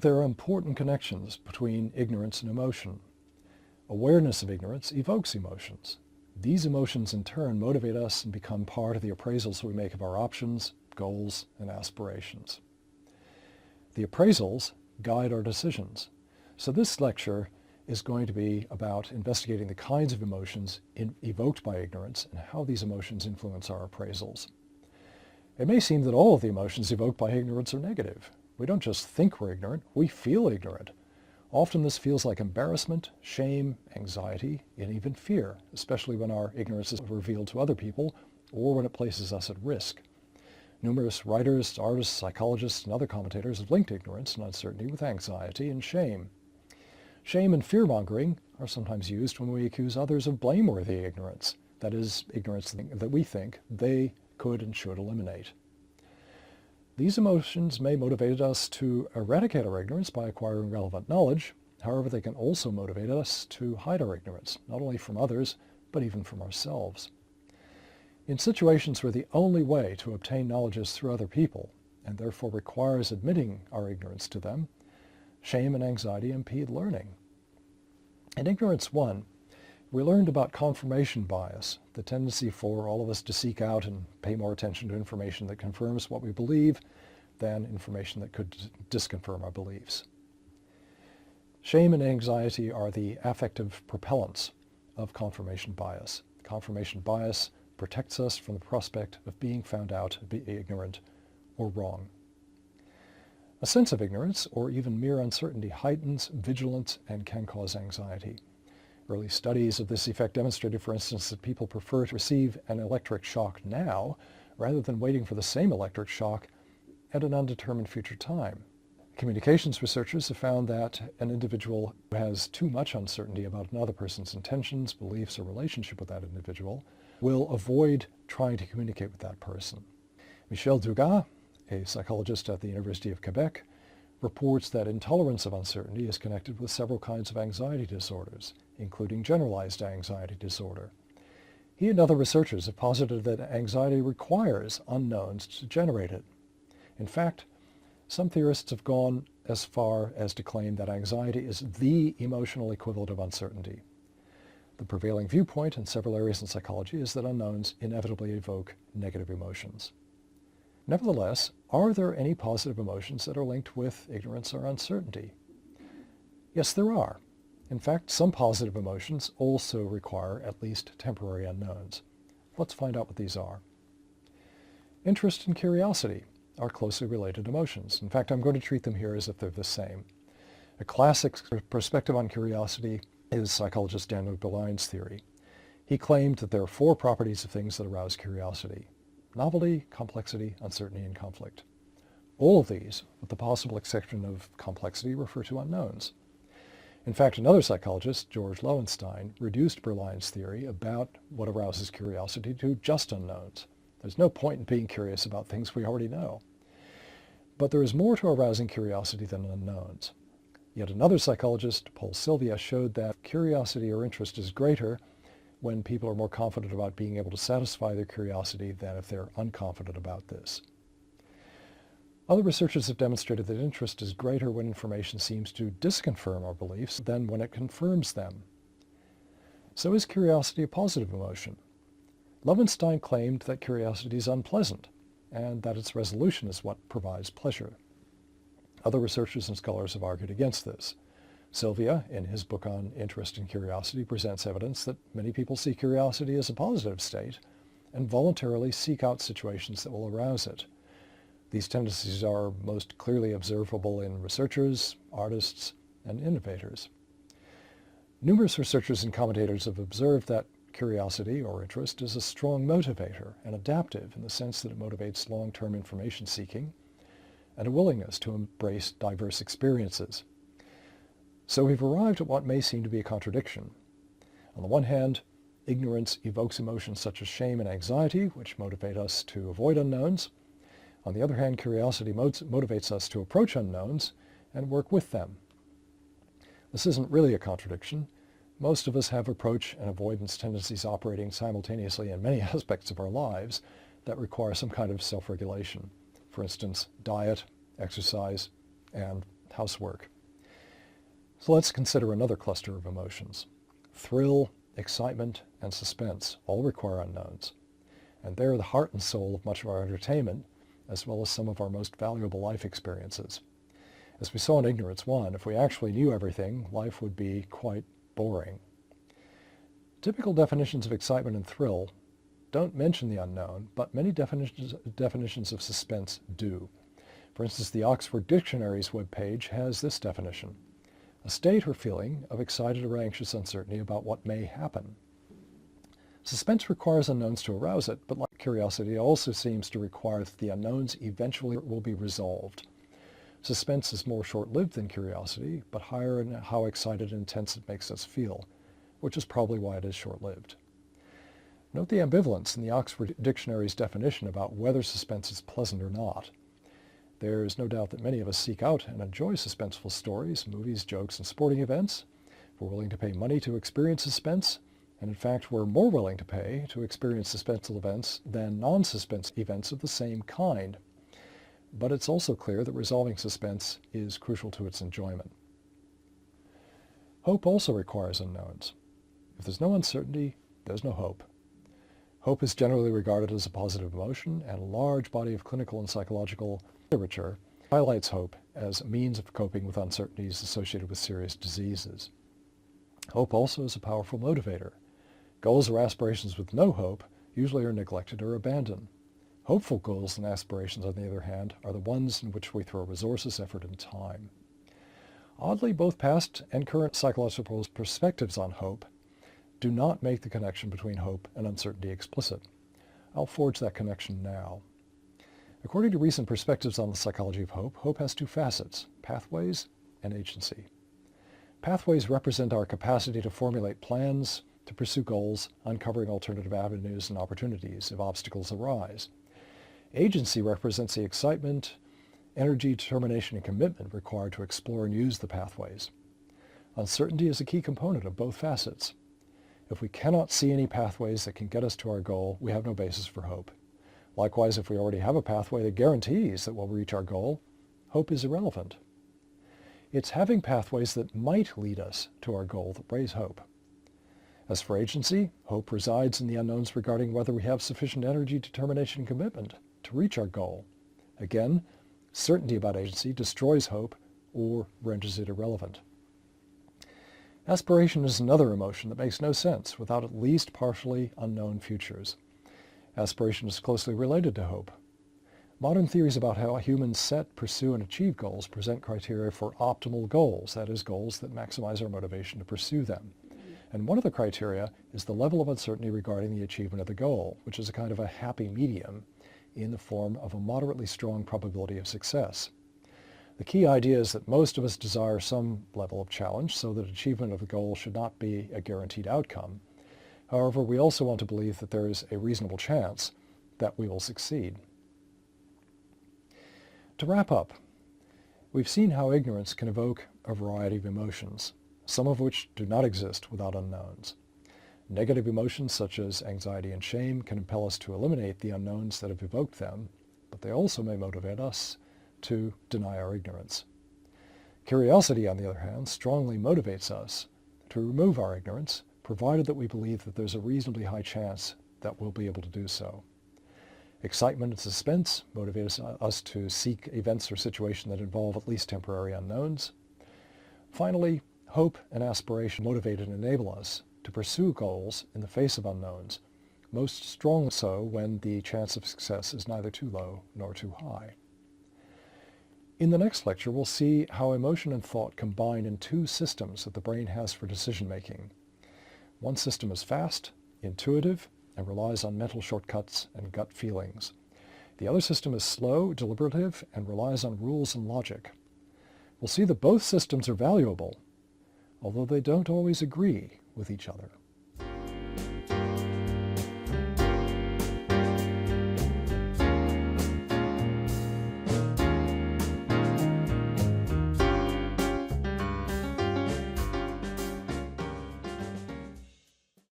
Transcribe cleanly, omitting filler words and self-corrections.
There are important connections between ignorance and emotion. Awareness of ignorance evokes emotions. These emotions in turn motivate us and become part of the appraisals we make of our options, goals, and aspirations. The appraisals guide our decisions. So this lecture is going to be about investigating the kinds of emotions evoked by ignorance and how these emotions influence our appraisals. It may seem that all of the emotions evoked by ignorance are negative. We don't just think we're ignorant, we feel ignorant. Often this feels like embarrassment, shame, anxiety, and even fear, especially when our ignorance is revealed to other people or when it places us at risk. Numerous writers, artists, psychologists, and other commentators have linked ignorance and uncertainty with anxiety and shame. Shame and fear-mongering are sometimes used when we accuse others of blameworthy ignorance, that is, ignorance that we think they could and should eliminate. These emotions may motivate us to eradicate our ignorance by acquiring relevant knowledge. However, they can also motivate us to hide our ignorance, not only from others, but even from ourselves. In situations where the only way to obtain knowledge is through other people, and therefore requires admitting our ignorance to them, shame and anxiety impede learning. In Ignorance 1, we learned about confirmation bias, the tendency for all of us to seek out and pay more attention to information that confirms what we believe than information that could disconfirm our beliefs. Shame and anxiety are the affective propellants of confirmation bias. Confirmation bias protects us from the prospect of being found out to be ignorant or wrong. A sense of ignorance, or even mere uncertainty, heightens vigilance and can cause anxiety. Early studies of this effect demonstrated, for instance, that people prefer to receive an electric shock now rather than waiting for the same electric shock at an undetermined future time. Communications researchers have found that an individual who has too much uncertainty about another person's intentions, beliefs, or relationship with that individual will avoid trying to communicate with that person. Michel Dugas, a psychologist at the University of Quebec, reports that intolerance of uncertainty is connected with several kinds of anxiety disorders, including generalized anxiety disorder. He and other researchers have posited that anxiety requires unknowns to generate it. In fact, some theorists have gone as far as to claim that anxiety is the emotional equivalent of uncertainty. The prevailing viewpoint in several areas in psychology is that unknowns inevitably evoke negative emotions. Nevertheless, are there any positive emotions that are linked with ignorance or uncertainty? Yes, there are. In fact, some positive emotions also require at least temporary unknowns. Let's find out what these are. Interest and curiosity are closely related emotions. In fact, I'm going to treat them here as if they're the same. A classic perspective on curiosity is psychologist Daniel Berline's theory. He claimed that there are 4 properties of things that arouse curiosity: novelty, complexity, uncertainty, and conflict. All of these, with the possible exception of complexity, refer to unknowns. In fact, another psychologist, George Loewenstein, reduced Berline's theory about what arouses curiosity to just unknowns. There's no point in being curious about things we already know. But there is more to arousing curiosity than unknowns. Yet another psychologist, Paul Sylvia, showed that curiosity or interest is greater when people are more confident about being able to satisfy their curiosity than if they're unconfident about this. Other researchers have demonstrated that interest is greater when information seems to disconfirm our beliefs than when it confirms them. So is curiosity a positive emotion? Loewenstein claimed that curiosity is unpleasant and that its resolution is what provides pleasure. Other researchers and scholars have argued against this. Sylvia, in his book on interest and curiosity, presents evidence that many people see curiosity as a positive state and voluntarily seek out situations that will arouse it. These tendencies are most clearly observable in researchers, artists, and innovators. Numerous researchers and commentators have observed that curiosity or interest is a strong motivator and adaptive in the sense that it motivates long-term information seeking and a willingness to embrace diverse experiences. So we've arrived at what may seem to be a contradiction. On the one hand, ignorance evokes emotions such as shame and anxiety, which motivate us to avoid unknowns. On the other hand, curiosity motivates us to approach unknowns and work with them. This isn't really a contradiction. Most of us have approach and avoidance tendencies operating simultaneously in many aspects of our lives that require some kind of self-regulation. For instance, diet, exercise, and housework. So let's consider another cluster of emotions. Thrill, excitement, and suspense all require unknowns. And they're the heart and soul of much of our entertainment, as well as some of our most valuable life experiences. As we saw in Ignorance 1, if we actually knew everything, life would be quite boring. Typical definitions of excitement and thrill don't mention the unknown, but many definitions of suspense do. For instance, the Oxford Dictionary's webpage has this definition: a state or feeling of excited or anxious uncertainty about what may happen. Suspense requires unknowns to arouse it, but like curiosity, it also seems to require that the unknowns eventually will be resolved. Suspense is more short-lived than curiosity, but higher in how excited and intense it makes us feel, which is probably why it is short-lived. Note the ambivalence in the Oxford Dictionary's definition about whether suspense is pleasant or not. There is no doubt that many of us seek out and enjoy suspenseful stories, movies, jokes, and sporting events. We're willing to pay money to experience suspense, and in fact we're more willing to pay to experience suspenseful events than non-suspense events of the same kind. But it's also clear that resolving suspense is crucial to its enjoyment. Hope also requires unknowns. If there's no uncertainty, there's no hope. Hope is generally regarded as a positive emotion, and a large body of clinical and psychological literature highlights hope as a means of coping with uncertainties associated with serious diseases. Hope also is a powerful motivator. Goals or aspirations with no hope usually are neglected or abandoned. Hopeful goals and aspirations, on the other hand, are the ones in which we throw resources, effort, and time. Oddly, both past and current psychological perspectives on hope do not make the connection between hope and uncertainty explicit. I'll forge that connection now. According to recent perspectives on the psychology of hope, hope has two facets: pathways and agency. Pathways represent our capacity to formulate plans, to pursue goals, uncovering alternative avenues and opportunities if obstacles arise. Agency represents the excitement, energy, determination, and commitment required to explore and use the pathways. Uncertainty is a key component of both facets. If we cannot see any pathways that can get us to our goal, we have no basis for hope. Likewise, if we already have a pathway that guarantees that we'll reach our goal, hope is irrelevant. It's having pathways that might lead us to our goal that raise hope. As for agency, hope resides in the unknowns regarding whether we have sufficient energy, determination, and commitment to reach our goal. Again, certainty about agency destroys hope or renders it irrelevant. Aspiration is another emotion that makes no sense without at least partially unknown futures. Aspiration is closely related to hope. Modern theories about how humans set, pursue, and achieve goals present criteria for optimal goals, that is, goals that maximize our motivation to pursue them. And one of the criteria is the level of uncertainty regarding the achievement of the goal, which is a kind of a happy medium in the form of a moderately strong probability of success. The key idea is that most of us desire some level of challenge, so that achievement of the goal should not be a guaranteed outcome. However, we also want to believe that there is a reasonable chance that we will succeed. To wrap up, we've seen how ignorance can evoke a variety of emotions, some of which do not exist without unknowns. Negative emotions such as anxiety and shame can impel us to eliminate the unknowns that have evoked them, but they also may motivate us to deny our ignorance. Curiosity, on the other hand, strongly motivates us to remove our ignorance, provided that we believe that there's a reasonably high chance that we'll be able to do so. Excitement and suspense motivate us to seek events or situations that involve at least temporary unknowns. Finally, hope and aspiration motivate and enable us to pursue goals in the face of unknowns, most strongly so when the chance of success is neither too low nor too high. In the next lecture, we'll see how emotion and thought combine in two systems that the brain has for decision-making. One system is fast, intuitive, and relies on mental shortcuts and gut feelings. The other system is slow, deliberative, and relies on rules and logic. We'll see that both systems are valuable, although they don't always agree with each other.